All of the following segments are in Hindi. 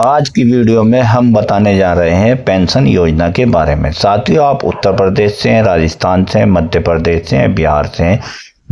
आज की वीडियो में हम बताने जा रहे हैं पेंशन योजना के बारे में। साथियों, आप उत्तर प्रदेश से हैं, राजस्थान से हैं, मध्य प्रदेश से हैं, बिहार से हैं,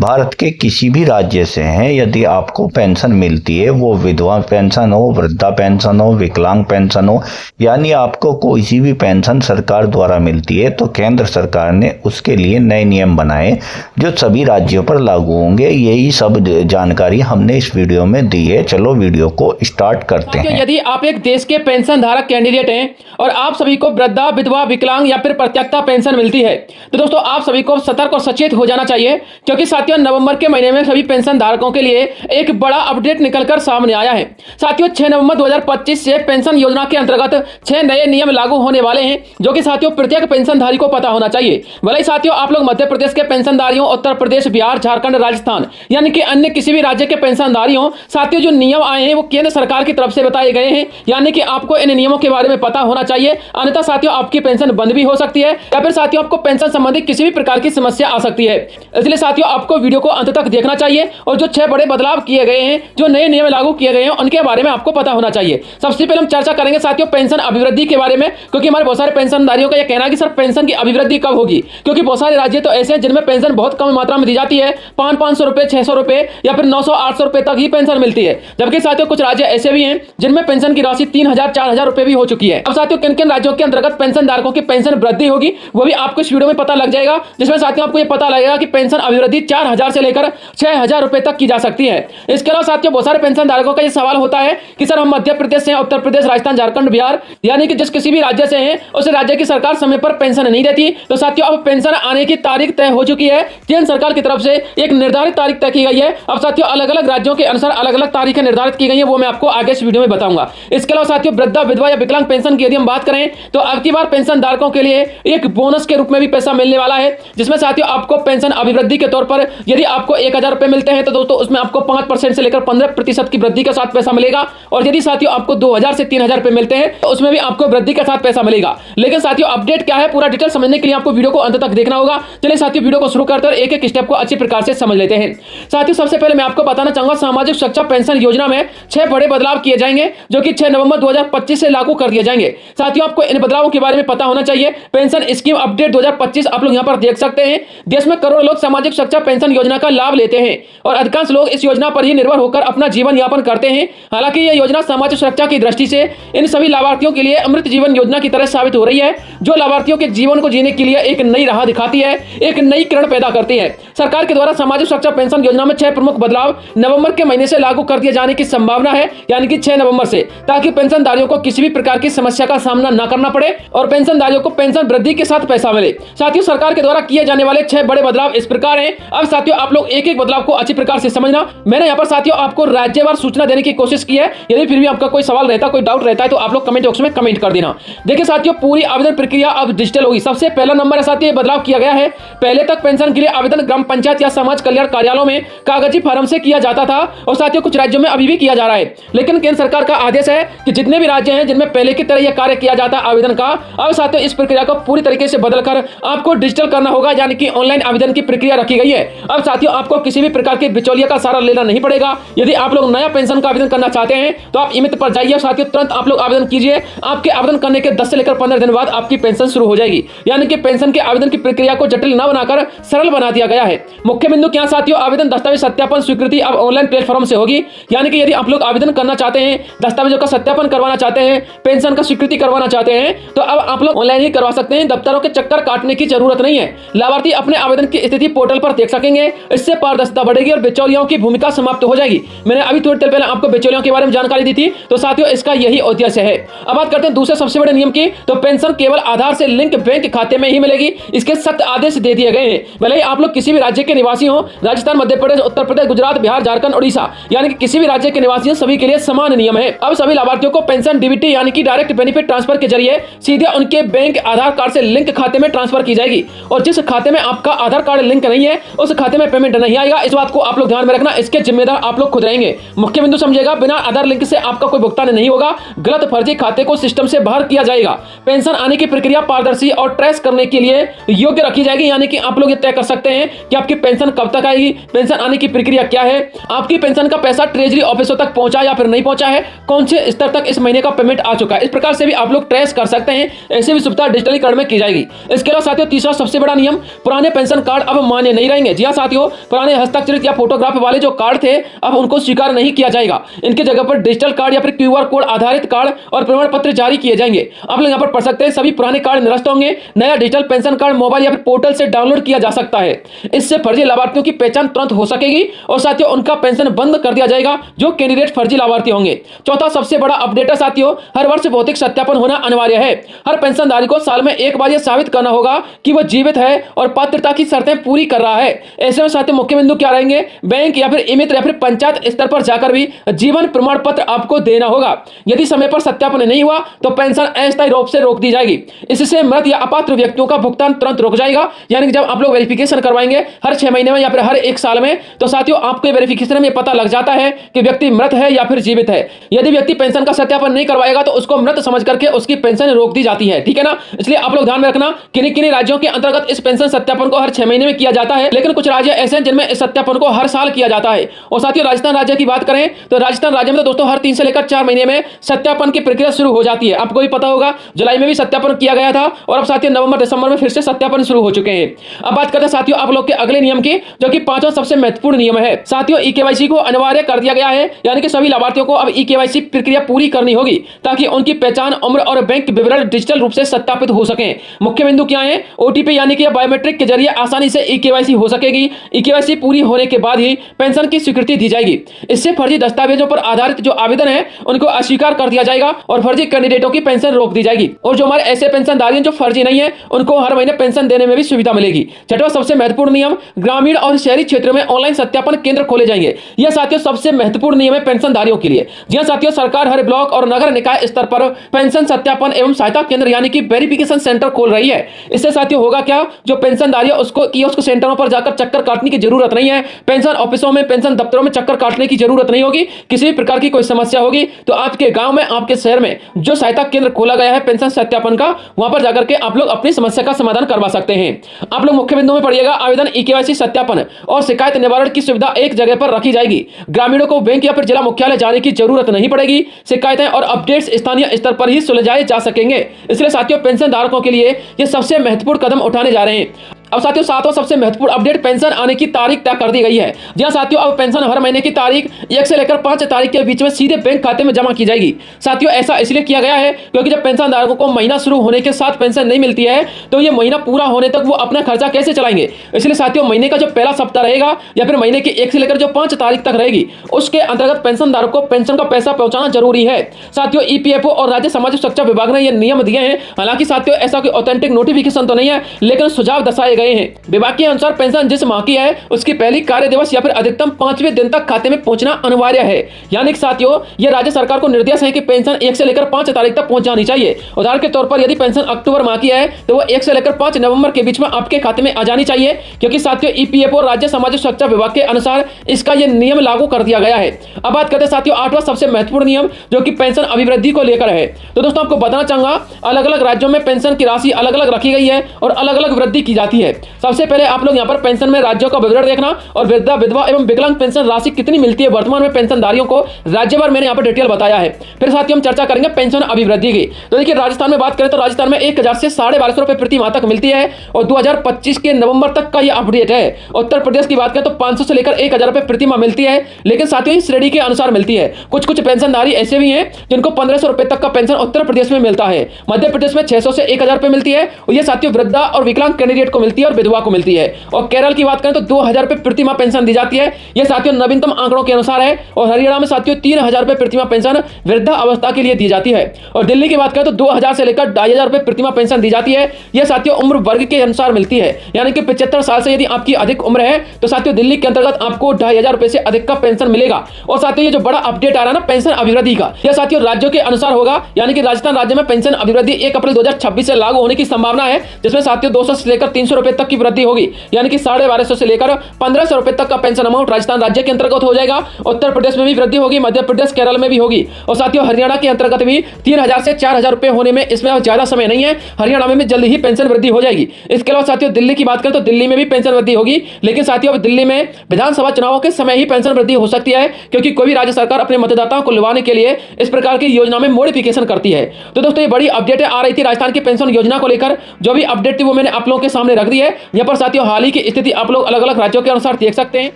भारत के किसी भी राज्य से हैं, यदि आपको पेंशन मिलती है, वो विधवा पेंशन हो, वृद्धा पेंशन हो, विकलांग पेंशन हो, यानी आपको कोई सी भी पेंशन सरकार द्वारा मिलती है, तो केंद्र सरकार ने उसके लिए नए नियम बनाए जो सभी राज्यों पर लागू होंगे। यही सब जानकारी हमने इस वीडियो में दी है। चलो वीडियो को स्टार्ट करते हैं। यदि आप एक देश के पेंशन धारक कैंडिडेट हैं और आप सभी को वृद्धा, विधवा, विकलांग या फिर प्रत्यक्ता पेंशन मिलती है, तो दोस्तों आप सभी को सतर्क और सचेत हो जाना चाहिए, क्योंकि साथियों नवंबर के महीने में सभी पेंशन धारकों के लिए एक बड़ा अपडेट निकलकर सामने आया है। साथियों 6 नवंबर 2025 से पेंशन योजना के अंतर्गत 6 नए नियम लागू होने वाले हैं, जो कि साथियों प्रत्येक पेंशनधारी को पता होना चाहिए। भले ही साथियों आप लोग मध्य प्रदेश के पेंशनधारियों, उत्तर प्रदेश, बिहार, झारखंड, राजस्थान यानी कि अन्य किसी भी राज्य के पेंशनधारियों, साथियों जो नियम आए हैं वो केंद्र सरकार की तरफ से बताए गए हैं, यानी कि आपको इन नियमों के बारे में पता होना चाहिए, अन्यथा साथियों आपकी पेंशन बंद भी हो सकती है या फिर साथियों आपको पेंशन संबंधी किसी भी प्रकार की समस्या आ सकती है। इसलिए साथियों आपको वीडियो को अंत तक देखना चाहिए और जो 6 बड़े बदलाव किए गए हैं, जो नए नियम लागू किए गए हैं, उनके बारे में आपको पता होना चाहिए। सबसे पहले हम चर्चा करेंगे साथियों पेंशन अभिवृद्धि के बारे में, क्योंकि हमारे बहुत सारे पेंशनधारियों का यह कहना है कि सर पेंशन की अभिवृद्धि कब होगी, क्योंकि बहुत सारे राज्य तो ऐसे हैं जिनमें पेंशन बहुत कम मात्रा में दी जाती है, 500 रुपए, 600 रुपए या फिर 900-800 रुपए तक ही पेंशन मिलती है। जबकि साथियों कुछ राज्य ऐसे भी हैं जिनमें पेंशन की राशि 3000-4000 रुपए भी हो चुकी है। अब साथियों किन किन राज्यों के अंतर्गत पेंशन धारकों की पेंशन वृद्धि होगी वो भी आपको इस वीडियो में पता लग जाएगा, जिसमें साथियों आपको ये पता लगेगा कि पेंशन अभिवृद्धि 4000 से लेकर 6000 रुपए तक की जा सकती है। इसके अलावा साथियों बहुत सारे पेंशन धारकों का ये सवाल होता है कि सर हम मध्य प्रदेश से हैं, उत्तर प्रदेश, राजस्थान, झारखंड, बिहार यानी कि जिस किसी भी राज्य से हैं उस राज्य की सरकार समय पर पेंशन नहीं देती, तो साथियों अब पेंशन आने की तारीख तय हो चुकी है। केंद्र सरकार की तरफ से एक निर्धारित तारीख तय की गई है। अब साथियों अलग अलग राज्यों के अनुसार अलग अलग तारीखें निर्धारित की गई है, वो मैं आपको आगे इस वीडियो में बताऊंगा। इसके अलावा साथियों वृद्धा, विधवा या विकलांग पेंशन की यदि हम बात करें तो अब की बार पेंशन धारकों के लिए एक बोनस के रूप में भी पैसा मिलने वाला है, जिसमें साथियों आपको पेंशन अभिवृद्धि के तौर पर यदि आपको 1000 रुपए मिलते हैं तो दोस्तों उसमें आपको 5% से लेकर 15% की वृद्धि के साथ पैसा मिलेगा, और यदि साथियों आपको 2000 से 3000 रुपए मिलते हैं तो उसमें भी आपको वृद्धि के साथ पैसा मिलेगा। लेकिन साथियों अपडेट क्या है, पूरा डिटेल समझने के लिए आपको वीडियो को अंत तक देखना होगा। चलिए साथियों वीडियो को शुरू करते हैं और एक एक स्टेप को अच्छी प्रकार से समझ लेते हैं। साथियों सबसे पहले मैं आपको बताना चाहूंगा सामाजिक सुरक्षा पेंशन योजना में 6 बड़े बदलाव किए जाएंगे, जो कि 6 नवंबर 2025 से लागू कर दिए जाएंगे। साथियों आपको इन बदलावों के बारे में पता होना चाहिए। पेंशन स्कीम अपडेट 2025 आप लोग यहां पर देख सकते हैं। देश में करोड़ों लोग सामाजिक सुरक्षा पेंशन योजना का लाभ लेते हैं और अधिकांश लोग इस योजना पर ही निर्भर होकर अपना जीवन यापन करते हैं। हालांकि यह योजना सामाजिक सुरक्षा की दृष्टि से इन सभी लाभार्थियों के लिए अमृत जीवन योजना की तरह साबित हो रही है, जो लाभार्थियों के जीवन को जीने के लिए एक नई राह दिखाती है, एक नई किरण पैदा करती है। सरकार के द्वारा सामाजिक सुरक्षा पेंशन योजना में 6 प्रमुख बदलाव नवंबर के महीने से लागू कर दिए जाने की संभावना है, यानी कि 6 नवंबर से, ताकि पेंशनधारियों को किसी भी प्रकार की समस्या का सामना न करना पड़े और पेंशनधारियों को पेंशन वृद्धि के साथ पैसा मिले। साथियों सरकार के द्वारा किए जाने वाले 6 बड़े बदलाव इस प्रकार हैं। अब साथियों आप लोग एक एक बदलाव को अच्छी प्रकार से समझना। मैंने यहाँ पर साथियों आपको राज्यवार सूचना देने की कोशिश की है। यदि फिर भी आपका कोई सवाल रहता, कोई डाउट रहता है तो आप लोग कमेंट बॉक्स में कमेंट कर देना। देखिए साथियों पूरी आवेदन प्रक्रिया अब डिजिटल होगी। सबसे पहला नंबर है साथियों बदलाव किया गया है। पहले तक पेंशन के लिए आवेदन ग्राम पंचायत या समाज कल्याण कार्यालयों में कागजी फॉर्म से किया जाता था, और साथियों कुछ राज्यों में अभी भी किया जा रहा है। लेकिन केंद्र सरकार का आदेश है कि जितने भी राज्य हैं जिनमें पहले की तरह यह कार्य किया जाता है आवेदन का, अब साथियों इस प्रक्रिया को पूरी तरीके से बदलकर आपको डिजिटल करना होगा, यानी कि ऑनलाइन आवेदन की प्रक्रिया रखी गई है। अब साथियों आपको किसी भी प्रकार के बिचौलिया का सहारा लेना नहीं पड़ेगा। यदि आप लोग नया पेंशन का आवेदन करना चाहते हैं तो आप ई-मित्र पर जाइए, साथियों तुरंत आप लोग आवेदन कीजिए। आपके आवेदन करने के 10 से लेकर 15 दिन बाद आपकी पेंशन शुरू हो जाएगी, यानी कि पेंशन के आवेदन की प्रक्रिया को जटिल न बनाकर सरल बना दिया गया है। मुख्य बिंदु क्या साथियों, आवेदन दस्तावेज सत्यापन स्वीकृति अब ऑनलाइन प्लेटफॉर्म से होगी, यानी कि यदि आप लोग आवेदन करना चाहते हैं, दस्तावेजों का सत्यापन करवाना चाहते हैं, पेंशन का स्वीकृति करवाना चाहते हैं, तो अब आप लोग ऑनलाइन ही करवा सकते हैं। दफ्तरों के चक्कर काटने की जरूरत नहीं है। लाभार्थी अपने आवेदन की स्थिति पोर्टल पर देख सकेंगे। इससे पारदर्शिता बढ़ेगी और बिचौलियों की भूमिका समाप्त हो जाएगी। मैंने अभी थोड़ी देर पहले आपको बिचौलियों के बारे में जानकारी दी थी, तो साथियों इसका यही उद्देश्य है। अब बात करते हैं दूसरे सबसे बड़े नियम की, तो पेंशन केवल आधार से लिंक बैंक खाते में ही मिलेगी। इसके सख्त आदेश दे दिए गए हैं। भले ही आप लोग किसी भी राज्य के निवासी हो, राजस्थान, मध्य प्रदेश, उत्तर प्रदेश, गुजरात, बिहार, झारखंड, उड़ीसा यानी कि किसी भी राज्य के निवासी हो, सभी के लिए समान नियम है। अब सभी लाभार्थियों को पेंशन डीबीटी यानी कि डायरेक्ट बेनिफिट ट्रांसफर के जरिए सीधे उनके बैंक आधार कार्ड से लिंक खाते में ट्रांसफर की जाएगी, और जिस खाते में आपका आधार कार्ड लिंक नहीं है उस खाते में पेमेंट नहीं आएगा। इस बात को आप लोग ध्यान में रखना, इसके जिम्मेदार आप लोग खुद रहेंगे। मुख्य बिंदु समझिएगा, बिना आधार लिंक से आपका कोई भुगतान नहीं होगा। गलत फर्जी खाते को सिस्टम से बाहर किया जाएगा। पेंशन आने की प्रक्रिया पारदर्शी और ट्रेस करने के लिए योग्य रखी जाएगी, यानी कि आप लोग ये तय कर सकते हैं कि आपकी पेंशन कब तक आएगी, पेंशन आने की प्रक्रिया क्या है, आपकी पेंशन का पैसा ट्रेजरी ऑफिसों तक पहुंचा या फिर नहीं पहुंचा है, कौन से स्तर तक इस महीने का पेमेंट आ चुका है। इस प्रकार से भी आप लोग ट्रेस कर सकते हैं। ऐसी भी सुविधा डिजिटलीकरण में की जाएगी। इसके अलावा साथियों, तीसरा सबसे बड़ा नियम, पुराने पेंशन कार्ड अब मान्य नहीं रहेंगे। जी हां साथियों, पुराने हस्ताक्षरित या फोटोग्राफ वाले जो कार्ड थे, अब उनको स्वीकार नहीं किया जाएगा। इनकी जगह पर डिजिटल कार्ड या फिर QR कोड आधारित कार्ड और प्रमाण पत्र जारी किए जाएंगे। आप लोग यहाँ पर पढ़ सकते हैं, सभी पुराने कार्ड निरस्त होंगे। नया डिजिटल पेंशन कार्ड मोबाइल या फिर पोर्टल से डाउनलोड किया जा सकता है। इससे फर्जी लाभार्थियों की पहचान तुरंत हो सकेगी और साथियों उनका पेंशन बंद कर दिया जाएगा जो कैंडिडेट फर्जी लाभार्थी होंगे। चौथा सबसे बड़ा अपडेट है साथियों, हर वर्ष भौतिक सत्यापन होना अनिवार्य है। हर पेंशनधारी को साल में एक बार यह साबित करना होगा कि वह जीवित है और पात्रता की शर्तें पूरी कर रहा है। ऐसे में साथियों मुख्य बिंदु क्या रहेंगे, बैंक या फिर ई-मित्र या फिर पंचायत स्तर पर जाकर भी जीवन प्रमाण पत्र आपको देना होगा। यदि समय पर सत्यापन नहीं हुआ तो पेंशन अस्थायी रूप से रोक दी जाएगी। इससे मृत या अपात्र व्यक्तियों का भुगतान तुरंत रुक जाएगा। यानी कि जब आप लोग वेरिफिकेशन करवाएंगे हर 6 महीने में या फिर हर 1 साल में, तो साथियों आपके वेरिफिकेशन में पता लग जाता है कि व्यक्ति मृत है या फिर जीवित है। यदि व्यक्ति पेंशन का सत्यापन नहीं करवाएगा तो उसको मृत समझ करके उसकी पेंशन रोक दी जाती है। ठीक है ना। इसलिए आप लोग ध्यान में रखना, किन्हीं किन्हीं राज्यों के अंतर्गत इस पेंशन सत्यापन को हर 6 महीने में किया जाता है, लेकिन कुछ राज्य ऐसे हैं जिनमें इस सत्यापन को हर साल किया जाता है। और साथियों राजस्थान राज्य की बात करें तो राजस्थान राज्य में तो दोस्तों हर 3 से लेकर 4 महीने में सत्यापन की प्रक्रिया शुरू हो जाती है। आपको भी पता होगा, जुलाई में भी सत्यापन किया गया था और अब साथियों नवंबर दिसंबर में फिर से सत्यापन शुरू हो चुके हैं। अब बात करते हैं साथियों आप लोग के अगले नियम की, जो कि 5वां सबसे महत्वपूर्ण नियम है। साथियों ई-KYC को अनिवार्य कर दिया गया है, यानी कि सभी लाभार्थियों को अब ई-KYC प्रक्रिया पूरी करनी होगी ताकि उनकी पहचान, उम्र और बैंक विवरण डिजिटल रूप से सत्यापित हो सके। मुख्य बिंदु क्या है, OTP यानी कि बायोमेट्रिक के जरिए आसानी से ई-KYC हो सकेगी। ई-KYC पूरी होने के बाद ही पेंशन की स्वीकृति दी जाएगी। इससे फर्जी दस्तावेजों पर आधारित जो आवेदन है उनको अस्वीकार कर दिया जाएगा और फर्जी कैंडिडेटों की पेंशन रोक दी जाएगी। और जो हमारे ऐसे पेंशनधारी जो फर्जी नहीं है उनको हर महीने पेंशन देने में भी सुविधा मिलेगी। छठवां सबसे महत्वपूर्ण नियम, ग्रामीण और शहरी क्षेत्र में ऑनलाइन सत्यापन केंद्र खोले जाएंगे। यह साथियों सबसे महत्वपूर्ण नियम है पेंशनधारियों के लिए। जी हां साथियों, सरकार हर ब्लॉक और नगर निकाय स्तर पर पेंशन सत्यापन एवं सहायता केंद्र यानी कि वेरिफिकेशन सेंटर खोल रही है। इससे साथियों होगा क्या, जो पेंशनधारी उसको सेंटरों पर जाकर चक्कर काटने की जरूरत नहीं है। पेंशन ऑफिसों में, पेंशन दफ्तरों में चक्कर काटने की जरूरत नहीं होगी। किसी भी प्रकार की कोई समस्या होगी तो आपके गांव में, आपके शहर में जो सहायता केंद्र खोला गया है पेंशन सत्यापन का, वहां पर जाकर के आप लोग अपनी समस्या का समाधान करवा सकते हैं। आप लोग मुख्य बिंदु में पढ़िएगा, आवेदन, ई-KYC सत्यापन और शिकायत निवारण की सुविधा एक जगह पर रखी जाएगी। ग्रामीणों को बैंक या फिर जिला मुख्यालय जाने की जरूरत नहीं पड़ेगी। शिकायतें और अपडेट्स स्थानीय स्तर पर ही सुलझाए जा सकेंगे। इसलिए साथियों पेंशन धारकों के लिए ये सबसे महत्वपूर्ण कदम उठाने जा रहे हैं। अब साथियों 7वां सबसे महत्वपूर्ण अपडेट, पेंशन आने की तारीख तय कर दी गई है। जी हां साथियों, अब पेंशन हर महीने की तारीख 1 से लेकर 5 तारीख के बीच में सीधे बैंक खाते में जमा की जाएगी। साथियों ऐसा इसलिए किया गया है क्योंकि जब पेंशन धारकों को महीना शुरू होने के साथ पेंशन नहीं मिलती है तो ये महीना पूरा होने तक वो अपना खर्चा कैसे चलाएंगे। इसलिए साथियों महीने का जो पहला सप्ताह रहेगा या फिर महीने की 1 से लेकर जो 5 तारीख तक रहेगी उसके अंतर्गत पेंशन धारक को पेंशन का पैसा पहुंचाना जरूरी है। साथियों EPFO और राज्य सामाजिक सुरक्षा विभाग ने ये नियम दिए हैं। हालांकि साथियों ऐसा कोई ऑथेंटिक नोटिफिकेशन तो नहीं है, लेकिन सुझाव दर्शाए गए हैं। विभाग के अनुसार पेंशन जिस माह की है उसकी पहली कार्य दिवस या फिर अधिकतम 5वें दिन तक खाते में पहुंचना अनिवार्य है। यानी कि साथियों ये राज्य सरकार को निर्देश है कि पेंशन 1 से लेकर 5 तारीख तक पहुंच जानी चाहिए। उदाहरण के तौर पर यदि पेंशन अक्टूबर माह की है तो वो 1 से लेकर 5 नवंबर के बीच में आपके खाते में आ जानी चाहिए, क्योंकि साथियों EPFO राज्य सामाजिक सुरक्षा विभाग के अनुसार इसका यह नियम लागू कर दिया गया है। अब बात करते हैं साथियों 8वां सबसे महत्वपूर्ण नियम, जो कि पेंशन अभिवृद्धि को लेकर है। तो दोस्तों आपको बताना चाहूंगा, अलग अलग राज्यों में पेंशन की राशि अलग अलग रखी गई है और अलग अलग वृद्धि की जाती है। सबसे पहले आप लोग यहाँ पर पेंशन में राज्यों का विवरण देखना और वृद्धा, विधवा एवं विकलांग पेंशन राशि कितनी मिलती है वर्तमान में पेंशनधारियों को, राज्य भर मैंने यहाँ पर डिटेल बताया है। फिर साथियों हम चर्चा करेंगे पेंशन अभिवृद्धि की। तो देखिए राजस्थान में बात करें तो राजस्थान में 1000 से 1250 रुपए प्रति माह तक मिलती है और 2025 के नवंबर तक का यह अपडेट है। उत्तर प्रदेश की बात करें तो 500 से लेकर 1000 रुपए प्रति माह मिलती है, लेकिन साथियों इस श्रेणी के अनुसार मिलती है। कुछ पेंशनधारी ऐसे भी हैं जिनको 1500 रुपए तक का पेंशन उत्तर प्रदेश में मिलता है। मध्य प्रदेश में 600 से 1000 रुपए मिलती है और यह साथियों वृद्धा और विकलांग कैंडिडेट को मिलती है और विधवा को मिलती है। और केरल की बात करें तो 2000 रुपए प्रति माह पेंशन दी जाती है। यह साथियों नवीनतम आंकड़ों के अनुसार है। और हरियाणा में साथियों 3000 रुपए प्रति माह पेंशन वृद्धा अवस्था के लिए दी जाती है। और दिल्ली की बात करें तो 2000 से लेकर 2500 रुपए प्रति माह पेंशन दी जाती है। यह साथियों उम्र वर्ग के अनुसार मिलती है, यानी कि 75 साल से यदि आपकी अधिक उम्र है तो साथियों दिल्ली के अंतर्गत आपको 2500 रुपए से अधिक का पेंशन मिलेगा। और साथियों ये जो बड़ा अपडेट आ रहा है ना पेंशन अभिवृद्धि का, यह साथियों राज्यों के अनुसार होगा, यानी कि राजस्थान राज्य में पेंशन अभिवृद्धि 1 अप्रैल 2026 से लागू होने की संभावना है, जिसमें साथियों 200 से लेकर 300 रुपए तक की वृद्धि होगी, यानी कि 1250 से लेकर 1500 रुपए तक का पेंशन अमाउंट राजस्थान राज्य के अंतर्गत हो जाएगा। उत्तर प्रदेश में भी वृद्धि होगी, मध्य प्रदेश, केरल में भी होगी और साथियों हरियाणा के अंतर्गत भी 3000 से 4000 रुपए होने में इसमें अब ज्यादा समय नहीं है। हरियाणा में भी जल्दी ही पेंशन वृद्धि हो जाएगी। इसके अलावा साथियों दिल्ली की बात करें तो दिल्ली में भी पेंशन वृद्धि होगी, लेकिन साथियों अब दिल्ली में विधानसभा चुनावों के समय ही पेंशन वृद्धि हो सकती है, क्योंकि कोई भी राज्य सरकार अपने मतदाताओं को लुभाने के लिए इस प्रकार की योजना में मॉडिफिकेशन करती है। तो दोस्तों ये बड़ी अपडेटें आ रही थी राजस्थान की पेंशन योजना को लेकर। जो भी अपडेट थी वो मैंने आप लोगों के सामने रख दी है। यहाँ पर साथियों हाल ही की स्थिति आप लोग अलग अलग राज्यों के अनुसार देख सकते हैं।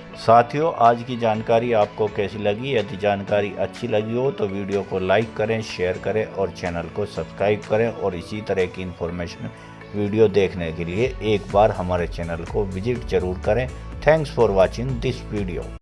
साथियों आज की जानकारी आपको कैसी लगी? यदि जानकारी अच्छी लगी हो तो वीडियो को लाइक करें, शेयर करें और चैनल को सब्सक्राइब करें और इसी तरह की इन्फॉर्मेशन वीडियो देखने के लिए एक बार हमारे चैनल को विजिट जरूर करें। Thanks for watching this video.